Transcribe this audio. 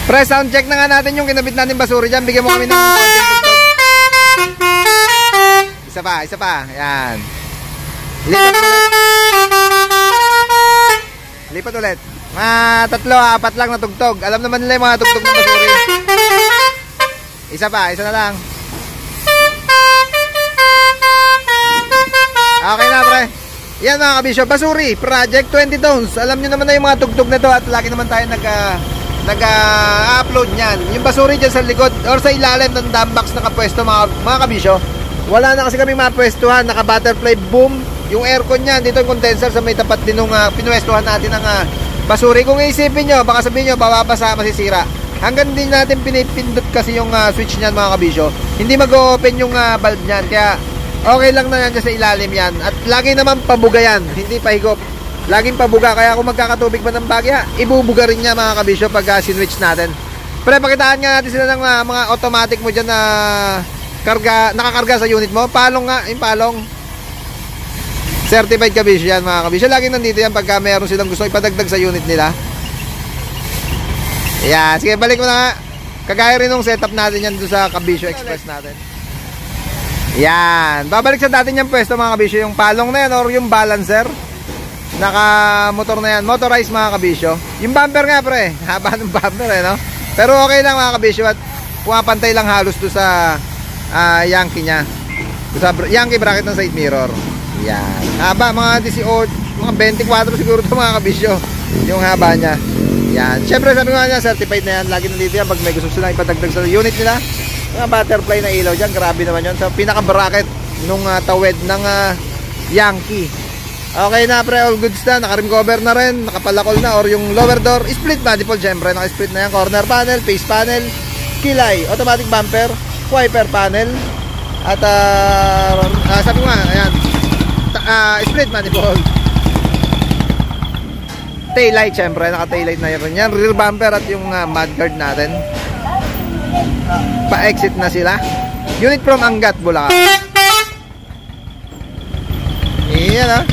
Pre, sound check na nga natin yung kinabit natin basuri dyan. Bigyan mo kami ng konting tugtog. Isa pa. Yan. Lipat ulit. Mga 3, 4 lang na tugtog. Alam naman nila yung mga tugtog ng basuri. Isa na lang. Okay na, pre. Yan mga kabisyo, basuri, project 20 tones. Alam nyo naman na yung mga tugtog na to at lagi naman tayo nag-upload nyan. Yung basuri dyan sa likod or sa ilalim ng dumbox nakapwesto mga kabisyo. Wala na kasi kami mapwestuhan. Naka-butterfly boom. Yung aircon nyan, dito yung condenser sa may tapat din nung pinwestuhan natin ng basuri. Kung iisipin nyo, baka sabihin nyo, bababasa, masisira. Hanggang din natin pinipindot kasi yung switch nyan mga kabisyo. Hindi mag-open yung valve nyan. Kaya okay lang na yan sa ilalim yan. At lagi naman pabuga yan, hindi pahigop. Laging pabuga, kaya kung magkakatubig ba ng bagya, ibubuga rin niya mga kabisyo pag sinwitch natin. Pero pakitaan nga natin sila ng mga automatic mo dyan na nakakarga sa unit mo. Palong nga, yung palong. Certified kabisyo yan mga kabisyo. Laging nandito yan pagka meron silang gusto ipadagdag sa unit nila. Ayan, sige balik mo na nga. Kagaya rin nung setup natin yan doon sa Kabisyo Express natin. Yan, babalik sa dati niyang pwesto mga kabisyo. Yung palong na yan or yung balancer, naka motor na yan, motorized mga kabisyo. Yung bumper nga pre, haba ng bumper no? Pero okay lang mga kabisyo at pumapantay lang halos do sa Yankee nya, sa Yankee bracket ng side mirror. Yan, haba mga 18, mga 24 siguro ito mga kabisyo, yung haba nya. Yan, syempre sabi nga niya, certified na yan. Lagi nandito yan pag may gusto silang ipadagdag sa unit nila. Mga butterfly na ilaw dyan, grabe naman yun. Sa pinaka-bracket nung tawid ng Yankee. Okay na pre, all goods na. Naka-rim cover na rin, nakapalakol na. Or yung lower door, split manifold syempre. Naka-split na yan, corner panel, face panel, kilay, automatic bumper, wiper panel. At sabi ko nga, ayan, split manifold. Taillight syempre, naka-taillight na yun yan. Rear bumper at yung mudguard natin. Pa-exit na sila. Unit from Angat, Bulacan. Iyan